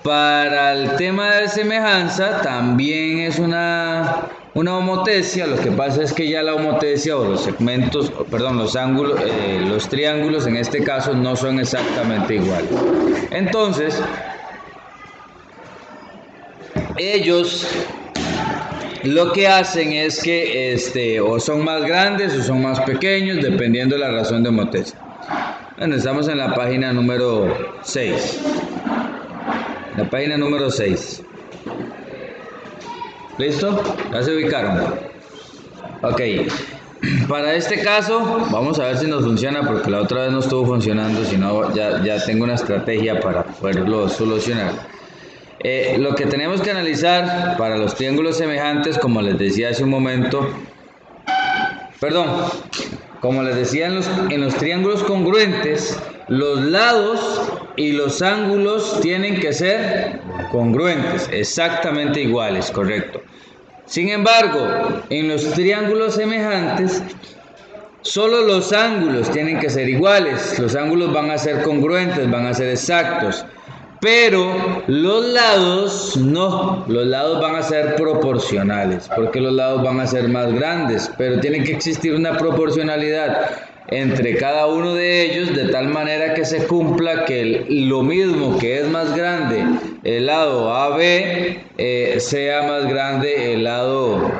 Para el tema de semejanza también es una homotesia. Lo que pasa es que ya la homotesia o los segmentos, perdón, los ángulos, los triángulos en este caso no son exactamente iguales. Entonces, ellos lo que hacen es que o son más grandes o son más pequeños, dependiendo de la razón de homotesia. Bueno, estamos en la página número 6. La página número 6. ¿Listo? ¿Ya se ubicaron? Ok. Para este caso, vamos a ver si nos funciona, porque la otra vez no estuvo funcionando, sino ya tengo una estrategia para poderlo solucionar. Lo que tenemos que analizar para los triángulos semejantes, como les decía hace un momento, como les decía en los triángulos congruentes, los lados y los ángulos tienen que ser congruentes, exactamente iguales, correcto. Sin embargo, en los triángulos semejantes, solo los ángulos tienen que ser iguales, los ángulos van a ser congruentes, van a ser exactos. Pero los lados no, los lados van a ser proporcionales, porque los lados van a ser más grandes, pero tiene que existir una proporcionalidad entre cada uno de ellos, de tal manera que se cumpla que lo mismo que es más grande el lado AB, sea más grande el lado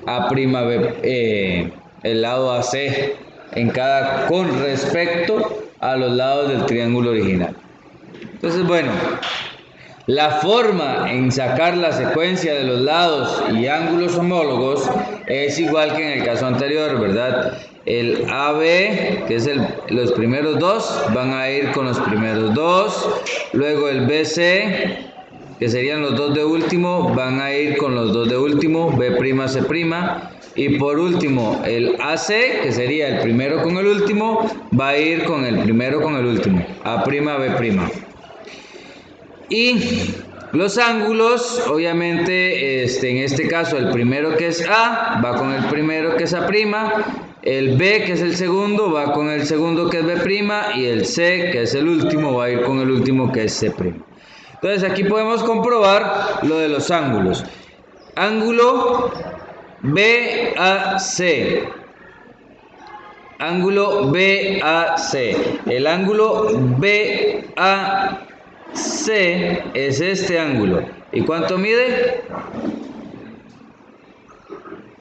A'B, el lado AC, con respecto a los lados del triángulo original. Entonces, bueno, la forma en sacar la secuencia de los lados y ángulos homólogos es igual que en el caso anterior, ¿verdad? El AB, que es los primeros dos, van a ir con los primeros dos. Luego el BC, que serían los dos de último, van a ir con los dos de último, B', C'. Y por último, el AC, que sería el primero con el último, va a ir con el primero con el último, A', B'. Y los ángulos, obviamente, en este caso el primero que es A va con el primero que es A', el B que es el segundo va con el segundo que es B', y el C que es el último va a ir con el último que es C'. Entonces aquí podemos comprobar lo de los ángulos. Ángulo BAC. Ángulo BAC. El ángulo BAC es este ángulo. ¿Y cuánto mide?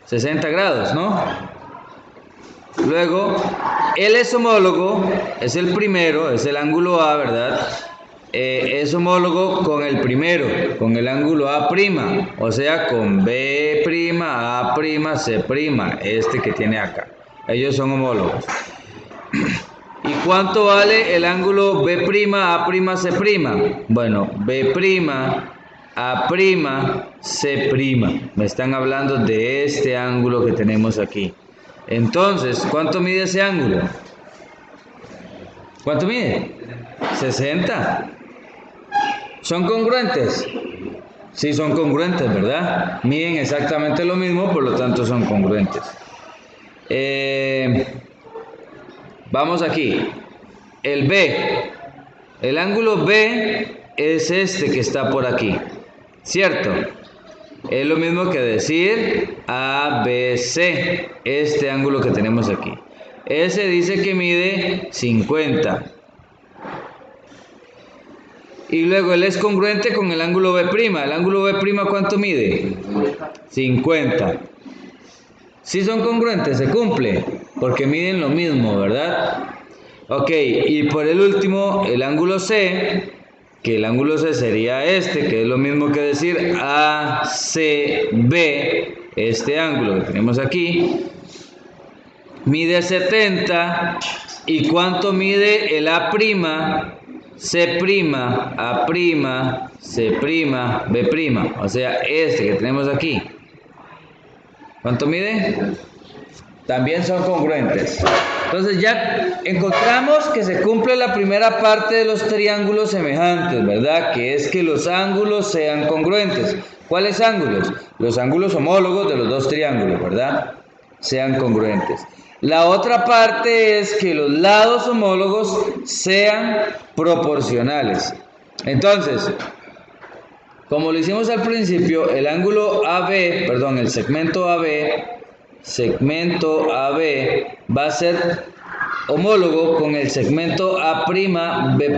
60 grados, ¿no? Luego, él es homólogo, es el primero, es el ángulo A, ¿verdad? Es homólogo con el primero, con el ángulo A', o sea, con B', A', C', este que tiene acá. Ellos son homólogos. ¿Y cuánto vale el ángulo B', A', C'? Bueno, B', A', C'. Me están hablando de este ángulo que tenemos aquí. Entonces, ¿cuánto mide ese ángulo? ¿Cuánto mide? 60. ¿Son congruentes? Sí, son congruentes, ¿verdad? Miden exactamente lo mismo, por lo tanto son congruentes. Vamos aquí. El B. El ángulo B es este que está por aquí, ¿cierto? Es lo mismo que decir ABC, este ángulo que tenemos aquí. Ese dice que mide 50. Y luego él es congruente con el ángulo B'. ¿El ángulo B' cuánto mide? 50. Si son congruentes, se cumple, porque miden lo mismo, ¿verdad? Ok, y por el último, el ángulo C, que el ángulo C sería este, que es lo mismo que decir ACB, este ángulo que tenemos aquí, mide 70. ¿Y cuánto mide el A'? C', A', C', B', o sea, este que tenemos aquí. ¿Cuánto mide? También son congruentes. Entonces ya encontramos que se cumple la primera parte de los triángulos semejantes, ¿verdad? Que es que los ángulos sean congruentes. ¿Cuáles ángulos? Los ángulos homólogos de los dos triángulos, ¿verdad? Sean congruentes. La otra parte es que los lados homólogos sean proporcionales. Entonces, Como lo hicimos al principio, el ángulo AB, perdón, el segmento AB va a ser homólogo con el segmento A', B',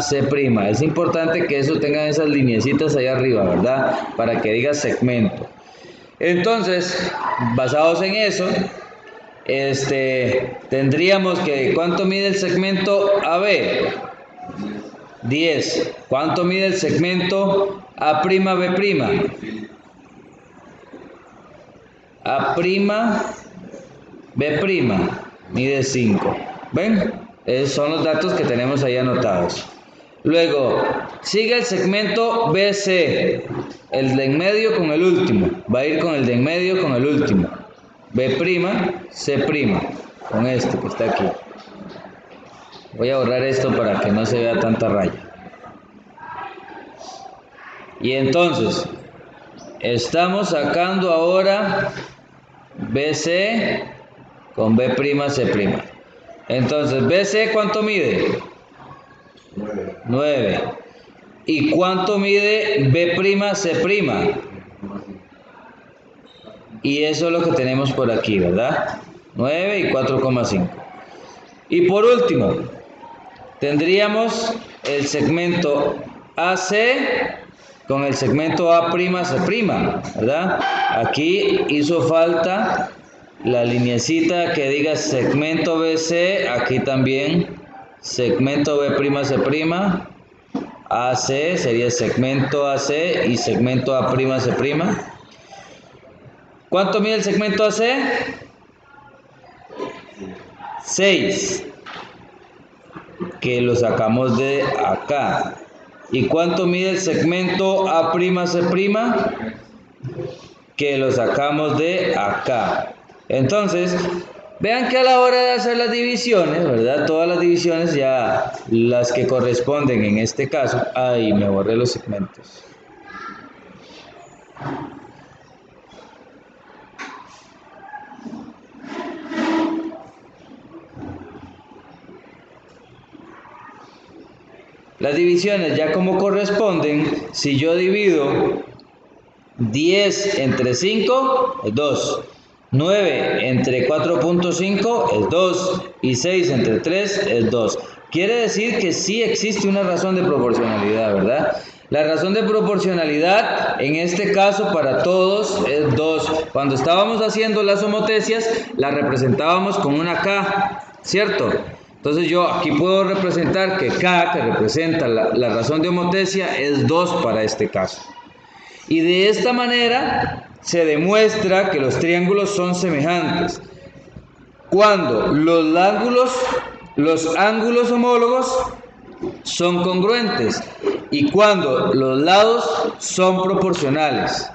C'. Es importante que eso tengan esas lineecitas ahí arriba, ¿verdad? Para que diga segmento. Entonces, basados en eso, tendríamos que, ¿cuánto mide el segmento AB? 10. ¿Cuánto mide el segmento A', B'? A', B' mide 5. ¿Ven? Esos son los datos que tenemos ahí anotados. Luego, sigue el segmento BC, el de en medio con el último. Va a ir con el de en medio con el último. B', C', con este que está aquí. Voy a borrar esto para que no se vea tanta raya. Y entonces, estamos sacando ahora BC con B', C'. Entonces, BC, ¿cuánto mide? 9. ¿Y cuánto mide B', C'? Y eso es lo que tenemos por aquí, ¿verdad? 9 y 4,5. Y por último, tendríamos el segmento AC con el segmento A', C', ¿verdad? Aquí hizo falta la lineecita que diga segmento BC, aquí también segmento B', C', AC sería segmento AC y segmento A', C'. ¿Cuánto mide el segmento AC? 6, que lo sacamos de acá. ¿Y cuánto mide el segmento A', C'? Que lo sacamos de acá. Entonces, vean que a la hora de hacer las divisiones, ¿verdad? Todas las divisiones, ya las que corresponden en este caso. Ay, me borré los segmentos. Las divisiones ya como corresponden, si yo divido 10 entre 5 es 2, 9 entre 4.5 es 2 y 6 entre 3 es 2. Quiere decir que sí existe una razón de proporcionalidad, ¿verdad? La razón de proporcionalidad en este caso para todos es 2. Cuando estábamos haciendo las homotecias la representábamos con una K, ¿cierto? Entonces yo aquí puedo representar que K, que representa la razón de homotecia, es 2 para este caso. Y de esta manera se demuestra que los triángulos son semejantes cuando los ángulos homólogos son congruentes y cuando los lados son proporcionales.